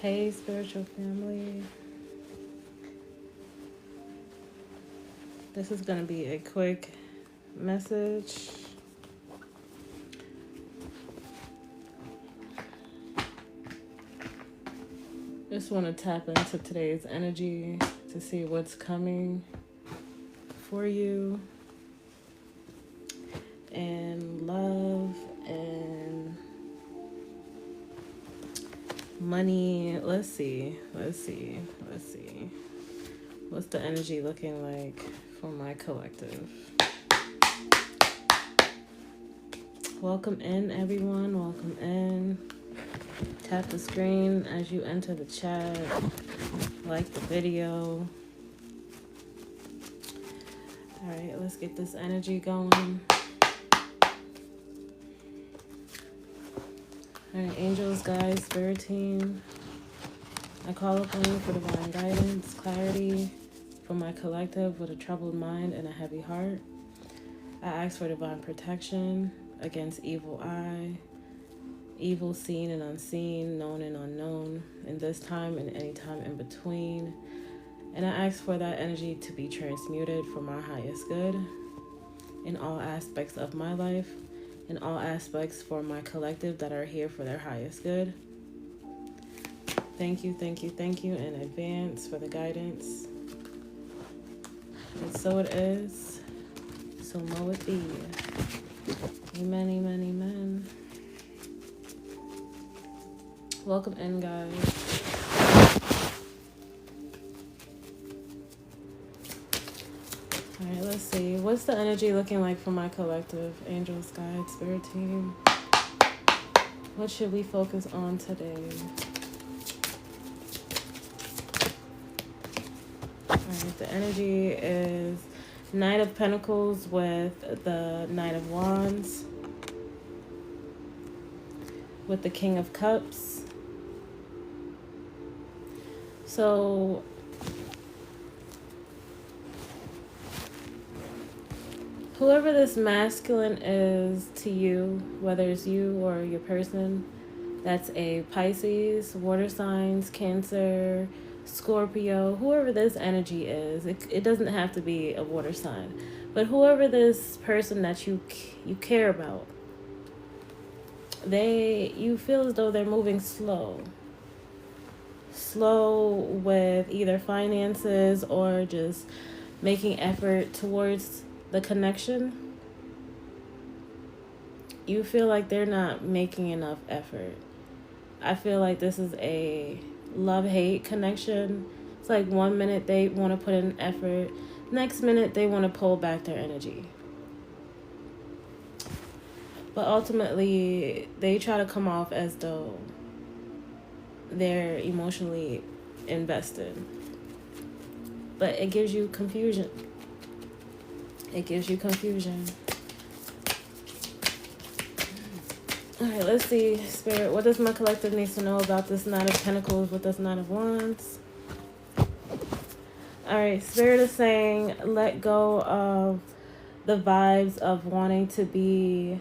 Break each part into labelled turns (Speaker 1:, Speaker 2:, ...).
Speaker 1: Hey, spiritual family. This is going to be a quick message. Just want to tap into today's energy to see what's coming for you. And love and money. Let's see. What's the energy looking like for my collective? Welcome in, everyone. Welcome in. Tap the screen as you enter the chat. Like the video. All right, let's get this energy going. All right, angels, guides, spirit team. I call upon you for divine guidance, clarity for my collective with a troubled mind and a heavy heart. I ask for divine protection against evil eye, evil seen and unseen, known and unknown, in this time and any time in between. And I ask for that energy to be transmuted for my highest good in all aspects of my life, in all aspects for my collective that are here for their highest good. Thank you in advance for the guidance. And so it is, so mo it be. Amen, amen, amen. Welcome in, guys. All right, let's see. What's the energy looking like for my collective? Angels, guides, spirit team. What should we focus on today? All right, the energy is Knight of Pentacles with the Knight of Wands, with the King of Cups. So whoever this masculine is to you, whether it's you or your person, that's a Pisces, water signs, Cancer, Scorpio, whoever this energy is. It doesn't have to be a water sign, but whoever this person that you care about, you feel as though they're moving slow with either finances or just making effort towards the connection. You feel like they're not making enough effort. I feel like this is a love-hate connection. It's like 1 minute they want to put in effort, next minute they want to pull back their energy. But ultimately, they try to come off as though they're emotionally invested. But it gives you confusion. All right, let's see, Spirit. What does my collective need to know about this Knight of Pentacles with this Knight of Wands? All right, Spirit is saying let go of the vibes of wanting to be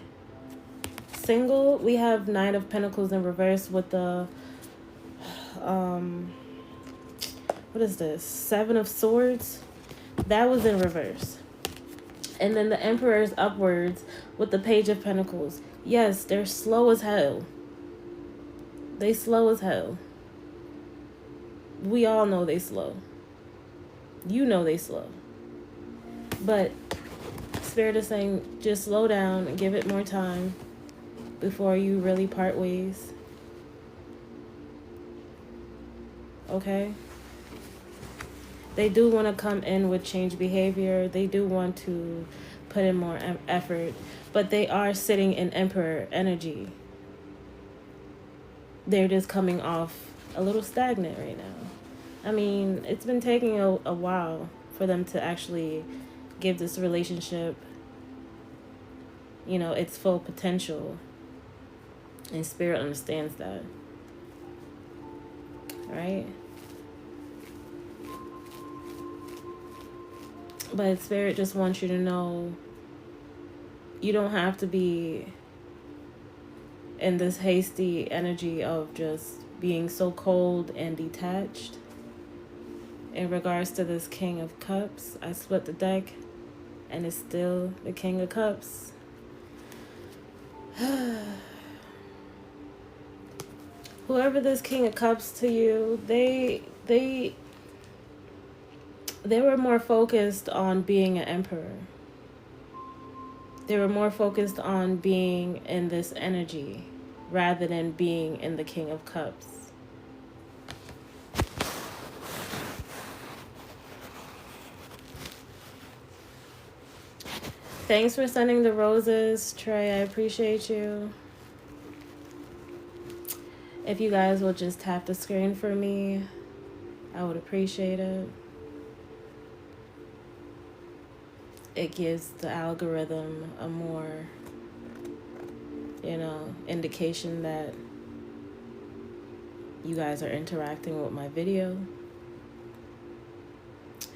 Speaker 1: single. We have Knight of Pentacles in reverse with the, what is this? 7 of Swords. That was in reverse. And then the Emperor is upwards with the Page of Pentacles. Yes, they're slow as hell. They slow as hell. We all know they slow. You know they slow. But Spirit is saying just slow down and give it more time before you really part ways. Okay? They do want to come in with change behavior. They do want to put in more effort. But they are sitting in Emperor energy. They're just coming off a little stagnant right now. I mean, it's been taking a while for them to actually give this relationship, its full potential. And Spirit understands that. All right? But Spirit just wants you to know you don't have to be in this hasty energy of just being so cold and detached. In regards to this King of Cups, I split the deck and it's still the King of Cups. Whoever this King of Cups to you, they were more focused on being an emperor. They were more focused on being in this energy rather than being in the King of Cups. Thanks for sending the roses, Trey. I appreciate you. If you guys will just tap the screen for me, I would appreciate it. It gives the algorithm a more, indication that you guys are interacting with my video.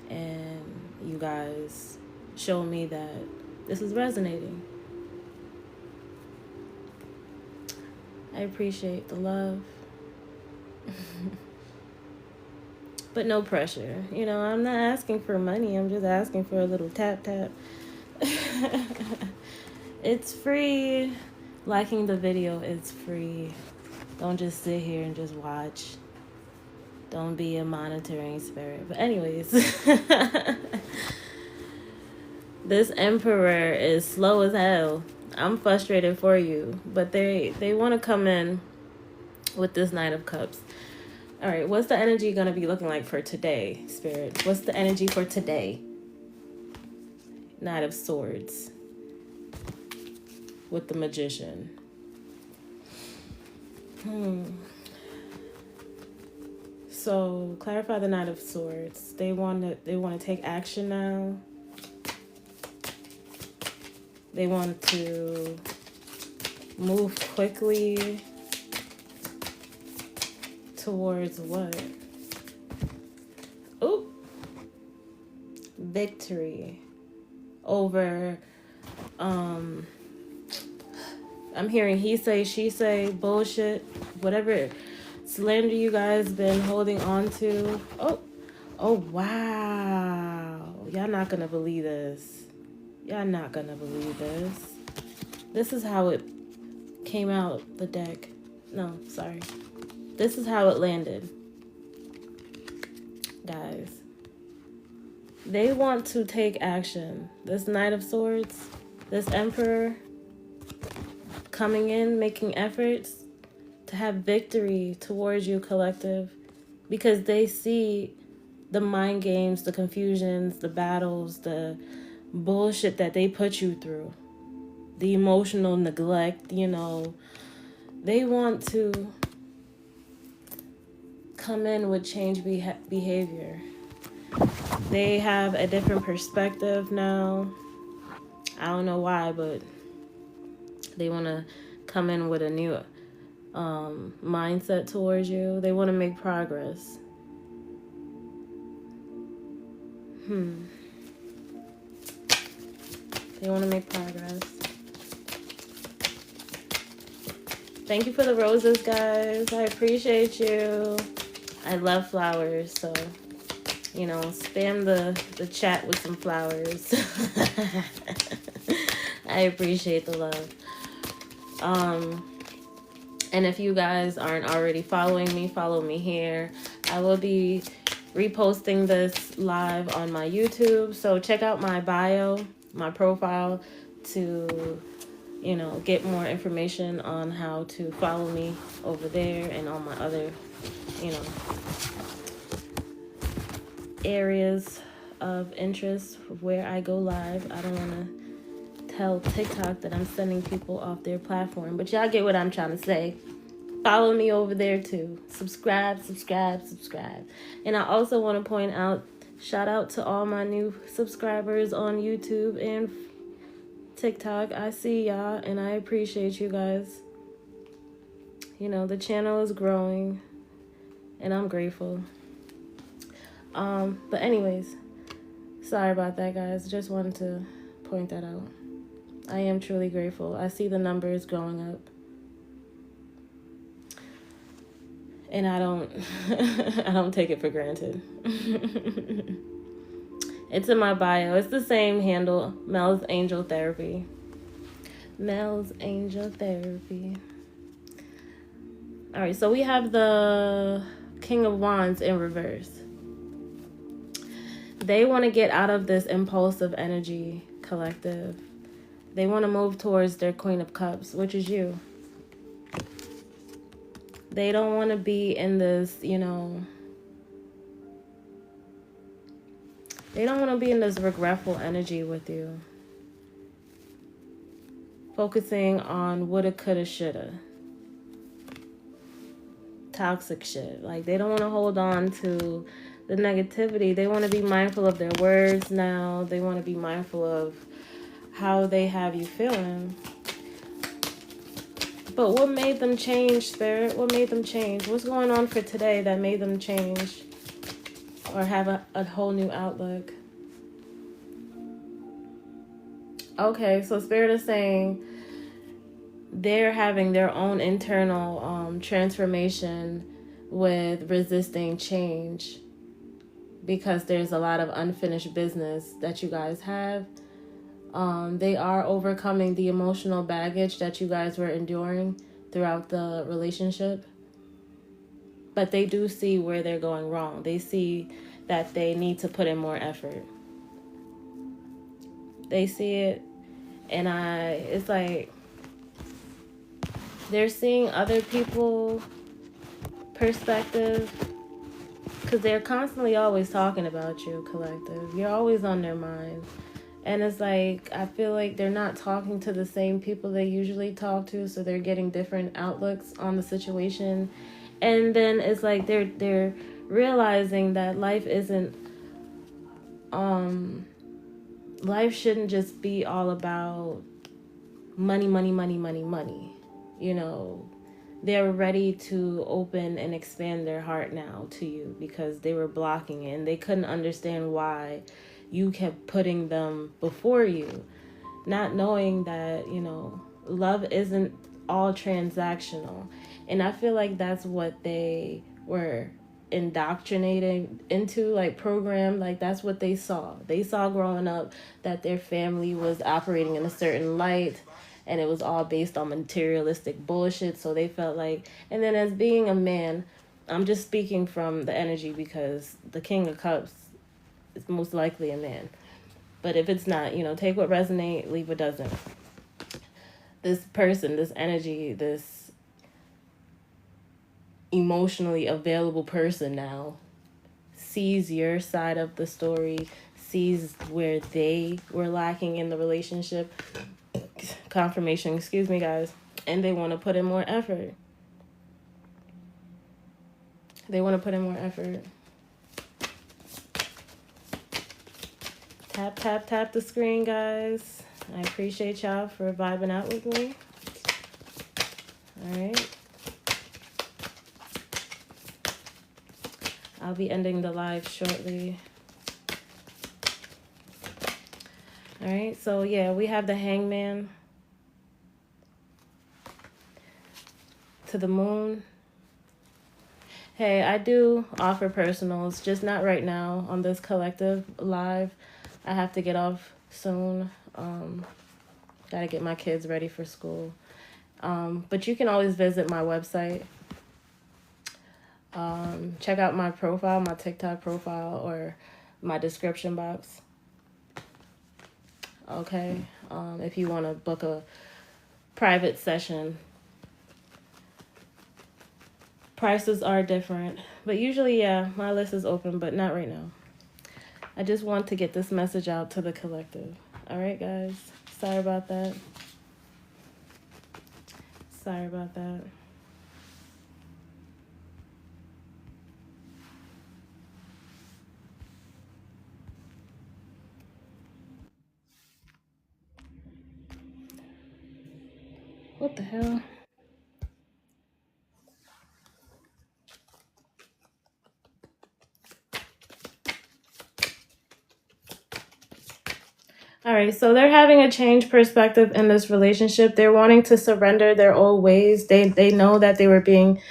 Speaker 1: And you guys show me that this is resonating. I appreciate the love. But no pressure. I'm not asking for money. I'm just asking for a little tap tap. It's free. Liking the video is free. Don't just sit here and just watch. Don't be a monitoring spirit. But anyways, this emperor is slow as hell. I'm frustrated for you. But they want to come in with this Knight of Cups. All right, what's the energy going to be looking like for today, Spirit? What's the energy for today? Knight of Swords with the Magician. So, clarify the Knight of Swords. They want to take action now. They want to move quickly. Towards what? Oh, victory over I'm hearing he say, she say, bullshit, whatever slander you guys been holding on to. Oh wow, y'all not gonna believe this. This is how it came out the deck. No, sorry. This is how it landed, guys. They want to take action. This Knight of Swords, this Emperor, coming in, making efforts to have victory towards you, collective, because they see the mind games, the confusions, the battles, the bullshit that they put you through, the emotional neglect, They want to come in with change behavior. They have a different perspective now. I don't know why, but they want to come in with a new mindset towards you. They want to make progress. They want to make progress. Thank you for the roses, guys. I appreciate you. I love flowers, so, spam the chat with some flowers. I appreciate the love. And if you guys aren't already following me, follow me here. I will be reposting this live on my YouTube, so check out my bio, my profile, to get more information on how to follow me over there and on my other areas of interest where I go live. I don't want to tell TikTok that I'm sending people off their platform, but y'all get what I'm trying to say. Follow me over there too. Subscribe. And I also want to point out, shout out to all my new subscribers on YouTube and TikTok. I see y'all and I appreciate you guys. The channel is growing and I'm grateful. But anyways, sorry about that, guys. Just wanted to point that out. I am truly grateful. I see the numbers growing up. And I don't I don't take it for granted. It's in my bio. It's the same handle, Mel's Angel Therapy. Mel's Angel Therapy. All right, so we have the King of Wands in reverse. They want to get out of this impulsive energy, collective. They want to move towards their Queen of Cups, which is you. They don't want to be in this, they don't want to be in this regretful energy with you. Focusing on woulda, coulda, shoulda. Toxic shit. Like, they don't want to hold on to the negativity. They want to be mindful of their words now. They want to be mindful of how they have you feeling. But what made them change, Spirit? What made them change? What's going on for today that made them change or have a whole new outlook? Okay, so Spirit is saying they're having their own internal transformation with resisting change because there's a lot of unfinished business that you guys have. They are overcoming the emotional baggage that you guys were enduring throughout the relationship. But they do see where they're going wrong. They see that they need to put in more effort. They see it, and it's like they're seeing other people's perspective because they're constantly always talking about you, collective. You're always on their mind. And it's like, I feel like they're not talking to the same people they usually talk to, so they're getting different outlooks on the situation. And then it's like they're realizing that life isn't, life shouldn't just be all about money. They're ready to open and expand their heart now to you because they were blocking it and they couldn't understand why you kept putting them before you, not knowing that, love isn't all transactional. And I feel like that's what they were indoctrinated into, like programmed, like that's what they saw. They saw growing up that their family was operating in a certain light and it was all based on materialistic bullshit. So they felt like, and then as being a man, I'm just speaking from the energy because the King of Cups, it's most likely a man. But if it's not, take what resonates, leave what doesn't. This person, this energy, this emotionally available person now sees your side of the story, sees where they were lacking in the relationship. Confirmation, excuse me, guys. And they want to put in more effort. Tap the screen, guys. I appreciate y'all for vibing out with me. All right. I'll be ending the live shortly. All right. So, yeah, we have the Hangman to the Moon. Hey, I do offer personals, just not right now on this collective live. I have to get off soon. Gotta get my kids ready for school. But you can always visit my website. Check out my profile, my TikTok profile, or my description box. Okay. If you want to book a private session. Prices are different. But usually, yeah, my list is open, but not right now. I just want to get this message out to the collective. All right, guys. Sorry about that. What the hell? All right, so they're having a change perspective in this relationship. They're wanting to surrender their old ways. They know that they were being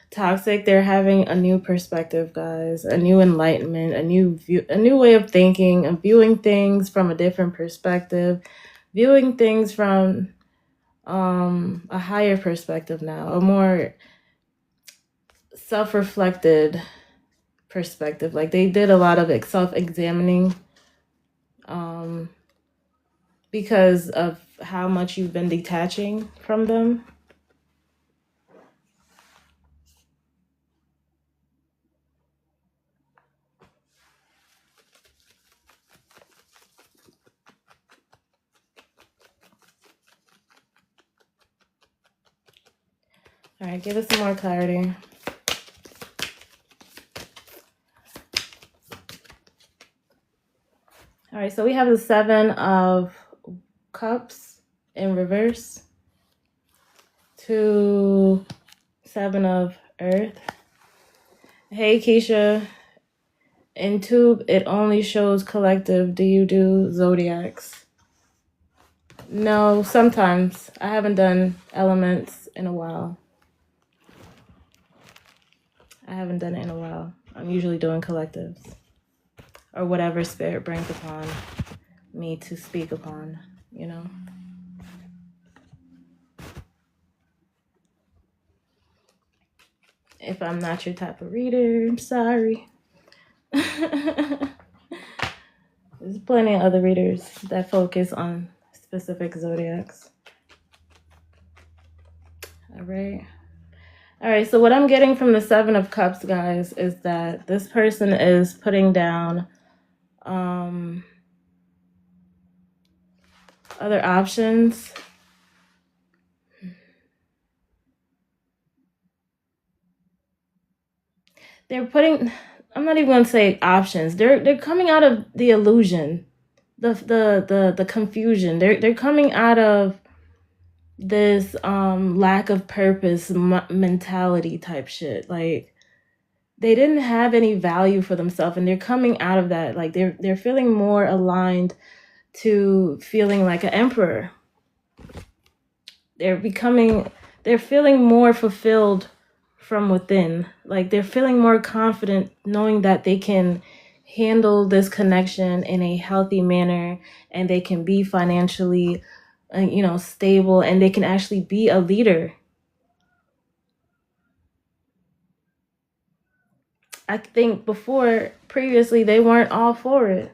Speaker 1: toxic, they're having a new perspective, guys, a new enlightenment, a new view, a new way of thinking, and viewing things from a different perspective, viewing things from a higher perspective now, a more self-reflected perspective. Like they did a lot of self-examining because of how much you've been detaching from them. All right, give us some more clarity. All right, so we have the 7 of Cups in reverse to 7 of Earth. Hey, Keisha. In Tube, it only shows collective. Do you do zodiacs? No, sometimes. I haven't done elements in a while. I'm usually doing collectives. Or whatever spirit brings upon me to speak upon, you know? If I'm not your type of reader, I'm sorry. There's plenty of other readers that focus on specific zodiacs. All right, so what I'm getting from the 7 of Cups, guys, is that this person is putting down other options. They're putting, I'm not even going to say options. They're coming out of the illusion, the confusion. They're coming out of this lack of purpose mentality type shit. Like they didn't have any value for themselves, and they're coming out of that. Like they're feeling more aligned to feeling like an emperor. They're feeling more fulfilled from within. Like they're feeling more confident knowing that they can handle this connection in a healthy manner, and they can be financially stable, and they can actually be a leader. I think previously they weren't all for it,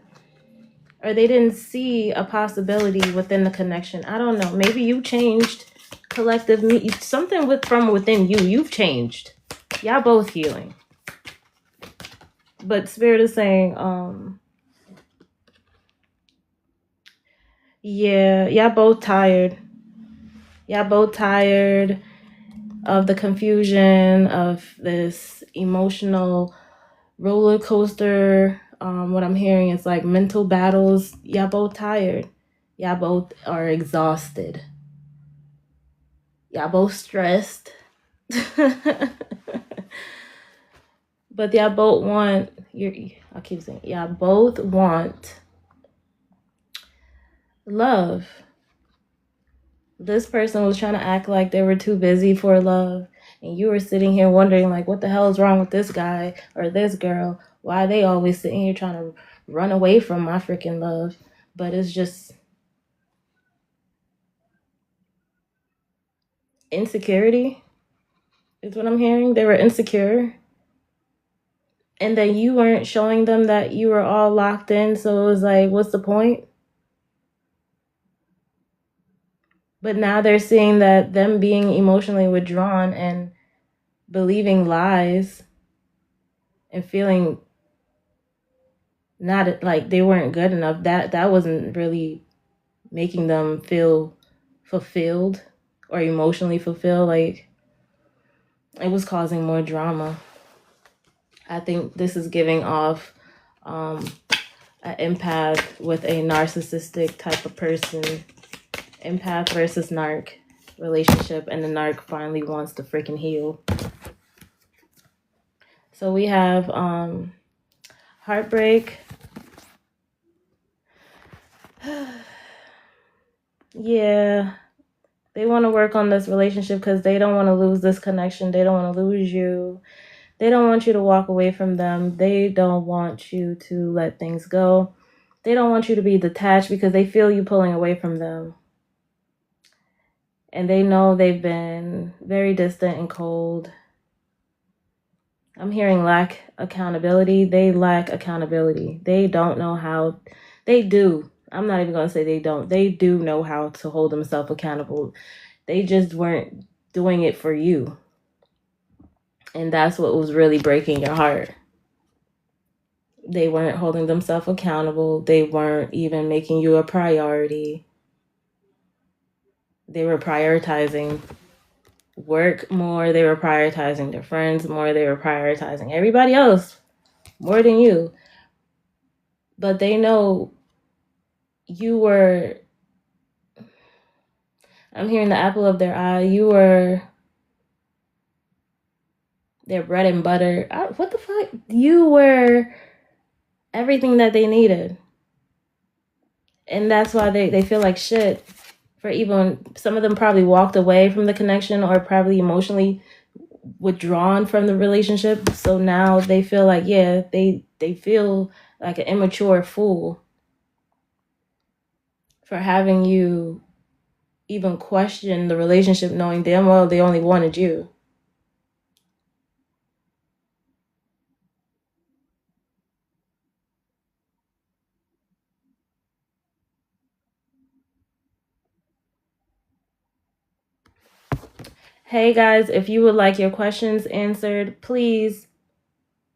Speaker 1: or they didn't see a possibility within the connection. I don't know. Maybe you changed, collective, something from within you. You've changed. Y'all both healing. But Spirit is saying, yeah, y'all both tired. Y'all both tired of the confusion, of this emotional roller coaster. What I'm hearing is like mental battles. Y'all both tired. Y'all both are exhausted. Y'all both stressed. But y'all both want, I keep saying, y'all both want love. This person was trying to act like they were too busy for love, and you were sitting here wondering like, what the hell is wrong with this guy or this girl? Why are they always sitting here trying to run away from my freaking love? But it's just insecurity is what I'm hearing. They were insecure, and then you weren't showing them that you were all locked in, so it was like, what's the point? But now they're seeing that them being emotionally withdrawn and believing lies and feeling not like they weren't good enough, that wasn't really making them feel fulfilled or emotionally fulfilled. Like it was causing more drama. I think this is giving off an empath with a narcissistic type of person. Empath versus narc relationship, and the narc finally wants to freaking heal. So we have heartbreak. Yeah, They want to work on this relationship because they don't want to lose this connection. They don't want to lose you. They don't want you to walk away from them. They don't want you to let things go. They don't want you to be detached because they feel you pulling away from them. And they know they've been very distant and cold. I'm hearing lack accountability. They lack accountability. They don't know how. They do. I'm not even going to say they don't. They do know how to hold themselves accountable. They just weren't doing it for you. And that's what was really breaking your heart. They weren't holding themselves accountable. They weren't even making you a priority. They were prioritizing work more. They were prioritizing their friends more. They were prioritizing everybody else more than you. But they know you were, I'm hearing the apple of their eye. You were their bread and butter. What the fuck? You were everything that they needed. And that's why they feel like shit for even, some of them probably walked away from the connection or probably emotionally withdrawn from the relationship. So now they feel like, yeah, they feel like an immature fool for having you even question the relationship, knowing damn well they only wanted you. Hey guys, if you would like your questions answered, please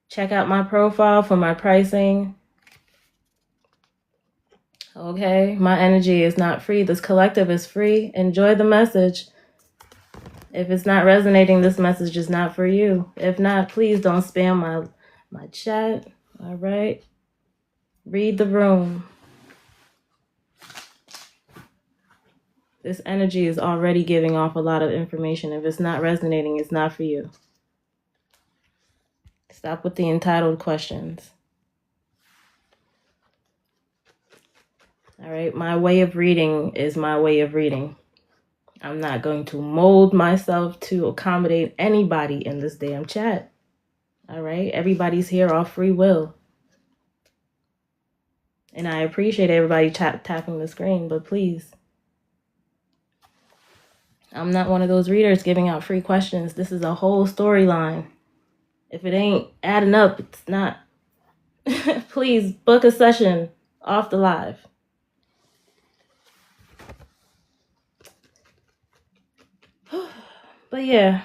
Speaker 1: check out my profile for my pricing. Okay, my energy is not free. This collective is free. Enjoy the message. If it's not resonating, this message is not for you. If not, please don't spam my chat. All right? Read the room. This energy is already giving off a lot of information. If it's not resonating, it's not for you. Stop with the entitled questions. All right? My way of reading is my way of reading. I'm not going to mold myself to accommodate anybody in this damn chat. All right? Everybody's here off free will. And I appreciate everybody tapping the screen, but please. I'm not one of those readers giving out free questions. This is a whole storyline. If it ain't adding up, it's not. Please book a session off the live. But yeah,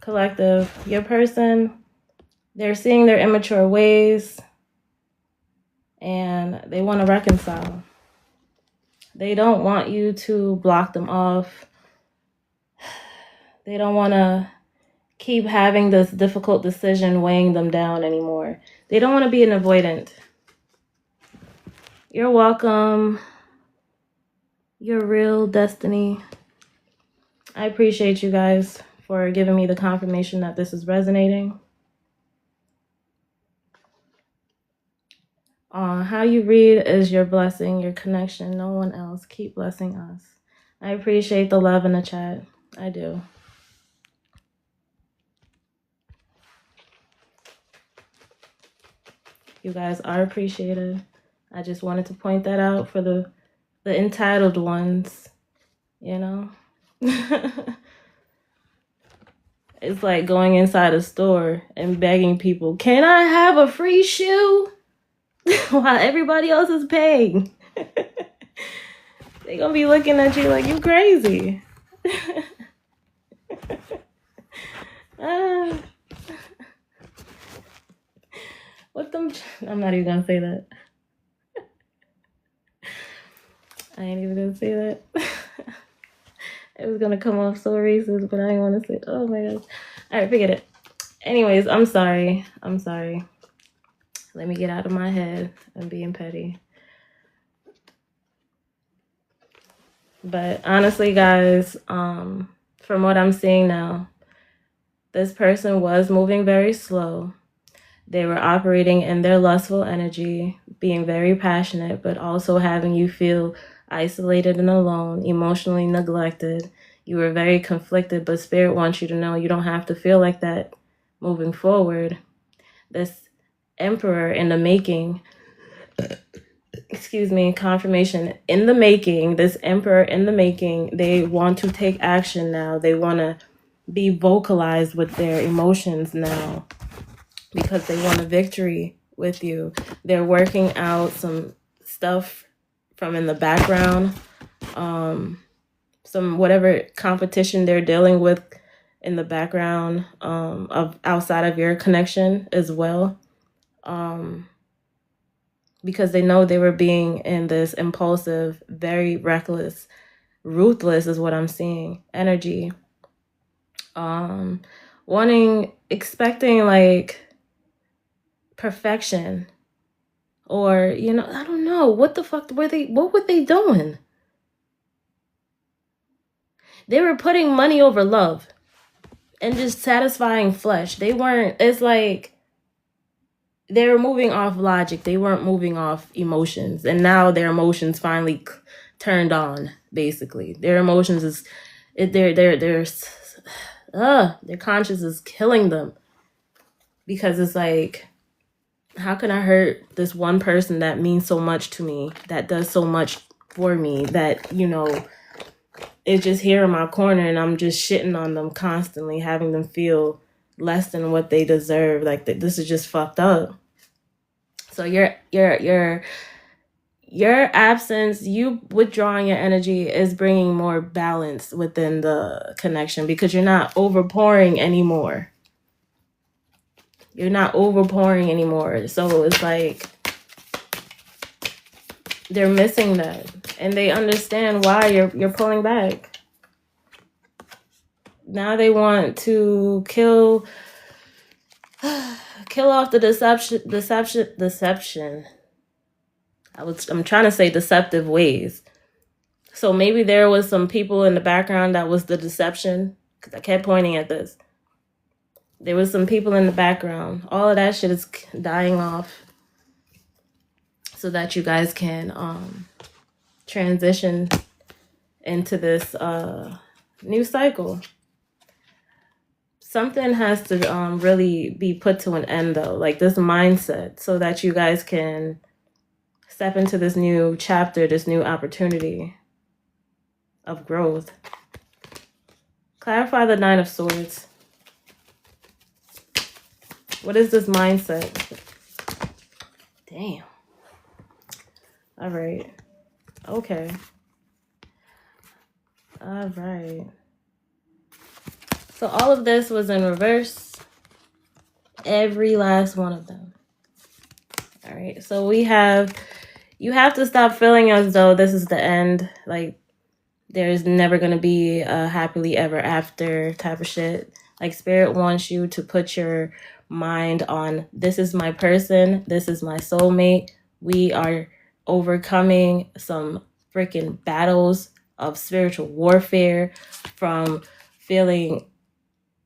Speaker 1: collective, your person, they're seeing their immature ways and they want to reconcile. They don't want you to block them off. They don't want to keep having this difficult decision weighing them down anymore. They don't want to be an avoidant. You're welcome. Your real destiny. I appreciate you guys for giving me the confirmation that this is resonating. How you read is your blessing, your connection, no one else. Keep blessing us. I appreciate the love in the chat. I do. You guys are appreciated. I just wanted to point that out for the entitled ones, you know? It's like going inside a store and begging people, can I have a free shoe? While everybody else is paying. They're gonna be looking at you like you crazy. What them? I'm not even gonna say that. I ain't even gonna say that. It was gonna come off so racist, but I didn't want to say. Oh my gosh! All right, forget it. Anyways, I'm sorry. Let me get out of my head and being petty. But honestly, guys, from what I'm seeing now, this person was moving very slow. They were operating in their lustful energy, being very passionate, but also having you feel isolated and alone, emotionally neglected. You were very conflicted, but Spirit wants you to know you don't have to feel like that moving forward. This Emperor in the making, confirmation in the making, this Emperor in the making, they want to take action now. They want to be vocalized with their emotions now because they want a victory with you. They're working out some stuff from in the background, some whatever competition they're dealing with in the background, of outside of your connection as well, because they know they were being in this impulsive, very reckless, ruthless is what I'm seeing, energy, expecting like perfection, or I don't know what the fuck what were they doing. They were putting money over love and just satisfying flesh. They weren't, it's like they were moving off logic. They weren't moving off emotions. And now their emotions finally turned on, basically. Their emotions is, their conscience is killing them. Because it's like, how can I hurt this one person that means so much to me, that does so much for me, that, is just here in my corner and I'm just shitting on them constantly, having them feel less than what they deserve. Like this is just fucked up. So your absence, you withdrawing your energy is bringing more balance within the connection because you're not overpouring anymore. You're not overpouring anymore. So it's like they're missing that. And they understand why you're pulling back. Now they want to kill off the deception. I'm trying to say deceptive ways. So maybe there was some people in the background that was the deception, because I kept pointing at this. There was some people in the background. All of that shit is dying off so that you guys can transition into this new cycle. Something has to really be put to an end, though, like this mindset, so that you guys can step into this new chapter, this new opportunity of growth. Clarify the Nine of Swords. What is this mindset? Damn. All right. Okay. All right. So all of this was in reverse. Every last one of them. All right. So you have to stop feeling as though this is the end. Like there's never going to be a happily ever after type of shit. Like Spirit wants you to put your mind on, this is my person. This is my soulmate. We are overcoming some freaking battles of spiritual warfare, from feeling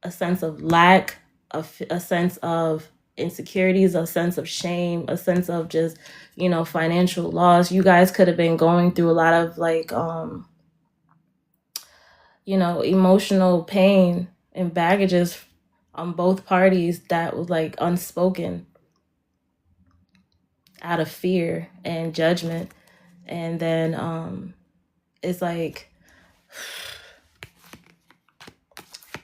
Speaker 1: a sense of lack, a sense of insecurities, a sense of shame, a sense of just, financial loss. You guys could have been going through a lot of like, emotional pain and baggages on both parties that was like unspoken out of fear and judgment. And then it's like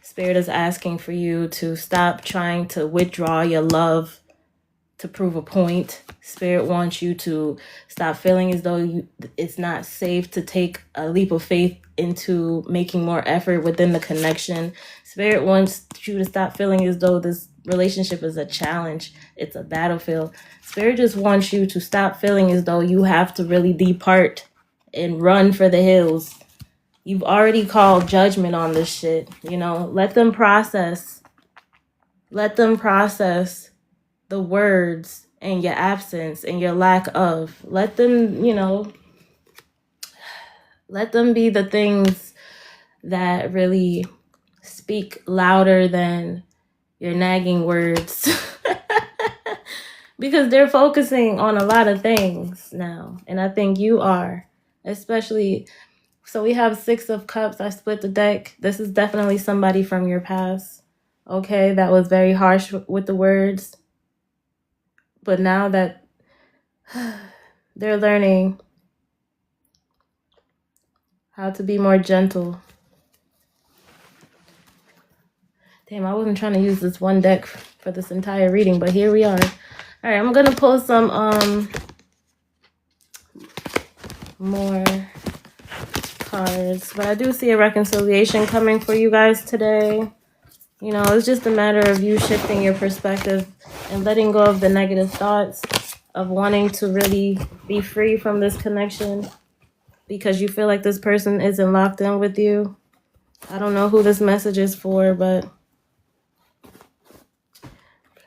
Speaker 1: Spirit is asking for you to stop trying to withdraw your love to prove a point. Spirit wants you to stop feeling as though it's not safe to take a leap of faith into making more effort within the connection. Spirit wants you to stop feeling as though this relationship is a challenge. It's a battlefield. Spirit just wants you to stop feeling as though you have to really depart and run for the hills. You've already called judgment on this shit. Let them process. Let them process the words and your absence and your lack of. Let them, let them be the things that really speak louder than your nagging words. Because they're focusing on a lot of things now. And I think you are, especially So we have 6 of Cups. I split the deck. This is definitely somebody from your past. Okay, that was very harsh with the words. But now that they're learning how to be more gentle. Damn, I wasn't trying to use this one deck for this entire reading, but here we are. All right, I'm going to pull some more cards. But I do see a reconciliation coming for you guys today. You know, it's just a matter of you shifting your perspective and letting go of the negative thoughts of wanting to really be free from this connection because you feel like this person isn't locked in with you. I don't know who this message is for, but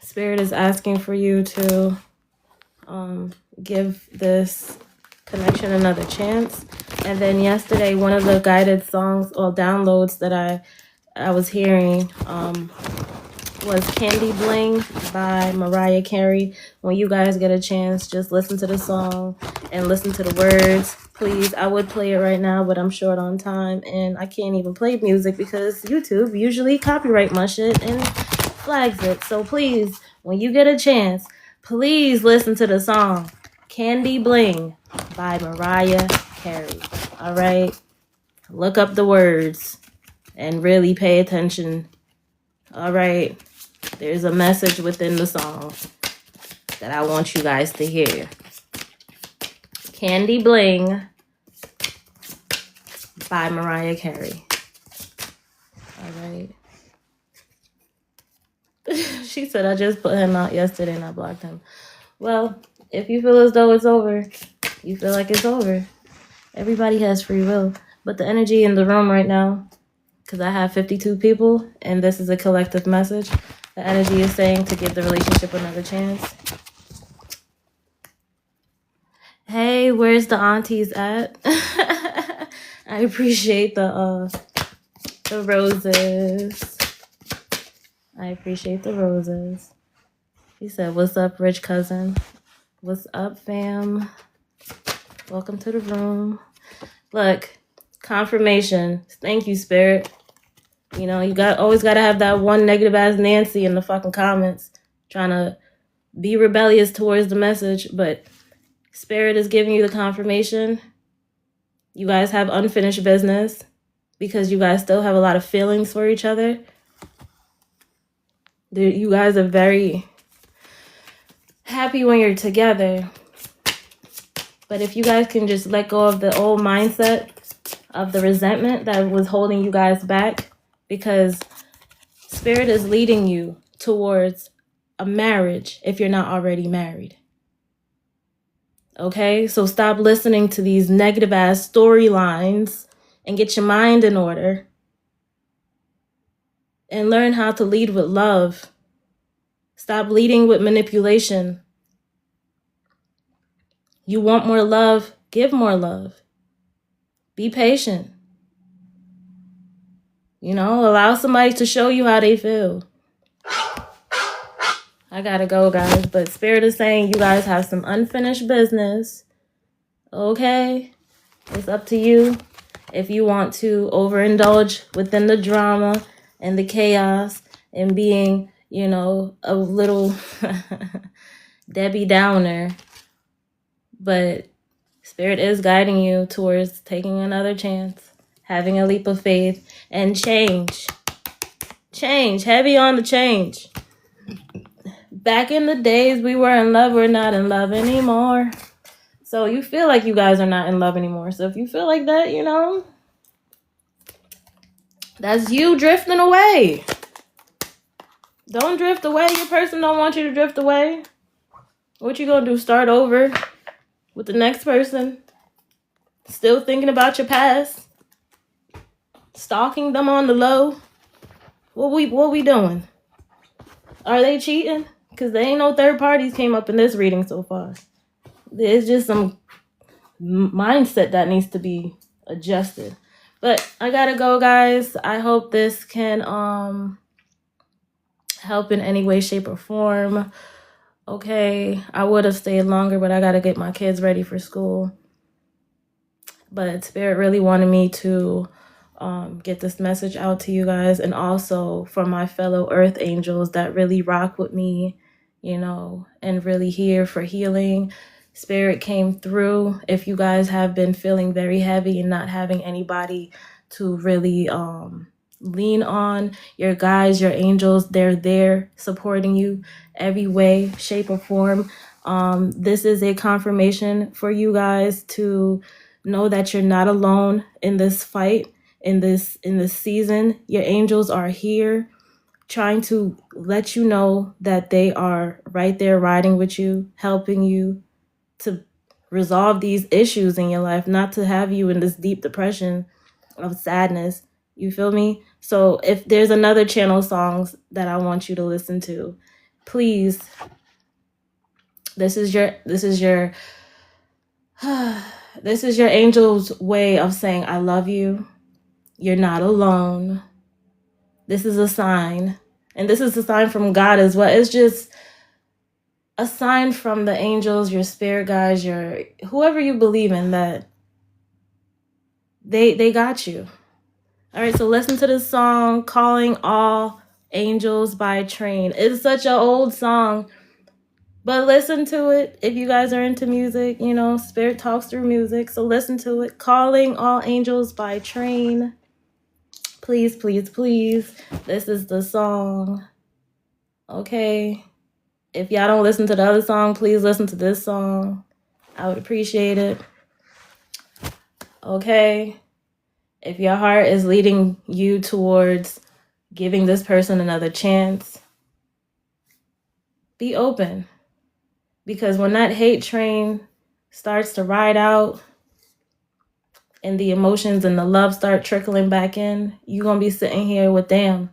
Speaker 1: Spirit is asking for you to give this connection another chance. And then yesterday, one of the guided songs or downloads that I was hearing was Candy Bling by Mariah Carey. When you guys get a chance, just listen to the song and listen to the words. Please, I would play it right now, but I'm short on time and I can't even play music because YouTube usually copyright my shit and flags it. So please, when you get a chance, please listen to the song Candy Bling by Mariah Carey. All right? Look up the words and really pay attention. All right? There's a message within the song that I want you guys to hear. Candy Bling by Mariah Carey. All right. She said, I just put him out yesterday and I blocked him. Well, if you feel as though it's over, you feel like it's over. Everybody has free will. But the energy in the room right now, because I have 52 people and this is a collective message, the energy is saying to give the relationship another chance. Hey, where's the aunties at? I appreciate the roses. I appreciate the roses. He said, what's up, rich cousin? What's up, fam? Welcome to the room. Look, confirmation. Thank you, Spirit. You know, you always got to have that one negative ass Nancy in the fucking comments trying to be rebellious towards the message, but Spirit is giving you the confirmation. You guys have unfinished business because you guys still have a lot of feelings for each other. You guys are very happy when you're together. But if you guys can just let go of the old mindset of the resentment that was holding you guys back, because Spirit is leading you towards a marriage if you're not already married. Okay? So stop listening to these negative ass storylines and get your mind in order. And learn how to lead with love. Stop leading with manipulation. You want more love? Give more love. Be patient. You know, allow somebody to show you how they feel. I gotta go, guys. But Spirit is saying you guys have some unfinished business. Okay? It's up to you. If you want to overindulge within the drama and the chaos and being, you know, a little Debbie Downer. But Spirit is guiding you towards taking another chance, having a leap of faith, and change. Change. Heavy on the change. Back in the days we were in love, we're not in love anymore. So you feel like you guys are not in love anymore. So if you feel like that, you know, that's you drifting away. Don't drift away. Your person don't want you to drift away. What you gonna do? Start over with the next person? Still thinking about your past? Stalking them on the low? What we doing? Are they cheating? Because there ain't no third parties came up in this reading so far. There's just some mindset that needs to be adjusted. But I gotta go, guys. I hope this can help in any way, shape, or form. Okay, I would have stayed longer, but I gotta get my kids ready for school. But Spirit really wanted me to get this message out to you guys, and also for my fellow earth angels that really rock with me, you know, and really here for healing. Spirit came through. If you guys have been feeling very heavy and not having anybody to really lean on, your guides, your angels, they're there supporting you every way, shape, or form. This is a confirmation for you guys to know that you're not alone in this fight, in this season. Your angels are here trying to let you know that they are right there riding with you, helping you to resolve these issues in your life, not to have you in this deep depression of sadness. You feel me? So if there's another channel songs that I want you to listen to, please, this is your this is your angel's way of saying I love you. You're not alone. This is a sign. And this is a sign from God as well. It's just a sign from the angels, your spirit guides, your whoever you believe in, that they got you. All right, so listen to this song, Calling All Angels by Train. It's such an old song, but listen to it. If you guys are into music, you know, Spirit talks through music, so listen to it. Calling All Angels by Train. Please, please, please. This is the song. Okay. If y'all don't listen to the other song, please listen to this song. I would appreciate it. Okay. If your heart is leading you towards giving this person another chance, be open. Because when that hate train starts to ride out and the emotions and the love start trickling back in, you're going to be sitting here with, damn,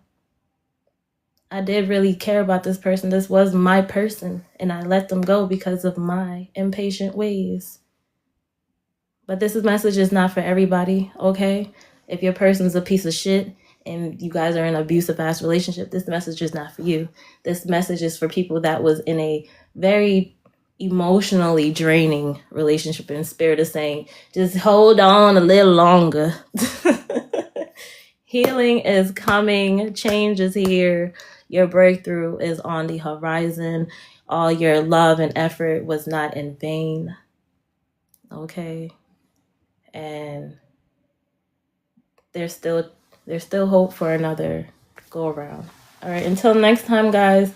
Speaker 1: I did really care about this person. This was my person, and I let them go because of my impatient ways. But this message is not for everybody, okay? If your person's a piece of shit and you guys are in an abusive ass relationship, this message is not for you. This message is for people that was in a very emotionally draining relationship, and Spirit is saying, just hold on a little longer. Healing is coming. Change is here. Your breakthrough is on the horizon. All your love and effort was not in vain. Okay? And there's still hope for another go around. All right, until next time, guys,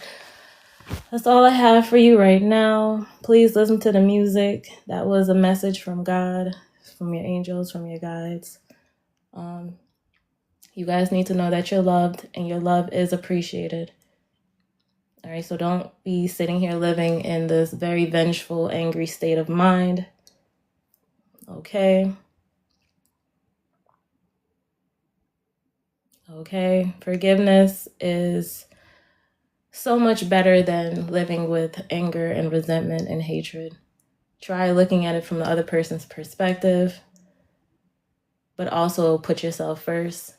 Speaker 1: that's all I have for you right now. Please listen to the music. That was a message from God, from your angels, from your guides. You guys need to know that you're loved and your love is appreciated. All right, so don't be sitting here living in this very vengeful, angry state of mind. Okay? Okay, forgiveness is so much better than living with anger and resentment and hatred. Try looking at it from the other person's perspective, but also put yourself first.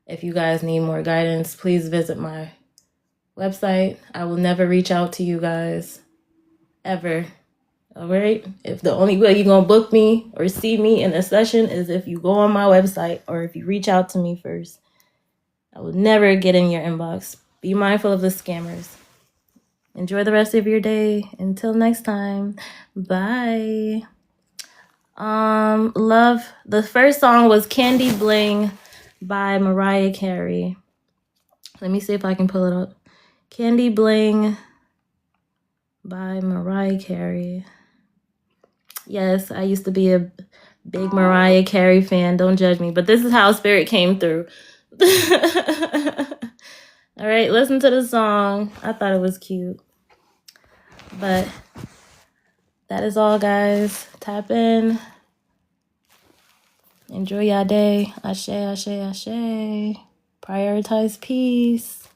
Speaker 1: If you guys need more guidance, please visit my website. I will never reach out to you guys, ever. All right? If the only way you're going to book me or see me in a session is if you go on my website or if you reach out to me first. I will never get in your inbox. Be mindful of the scammers. Enjoy the rest of your day. Until next time. Bye. Love. The first song was Candy Bling by Mariah Carey. Let me see if I can pull it up. Candy Bling by Mariah Carey. Yes, I used to be a big Mariah Carey fan. Don't judge me. But this is how Spirit came through. All right, listen to the song. I thought it was cute. But that is all, guys. Tap in. Enjoy your day. Ashe, ashe, ashe. Prioritize peace.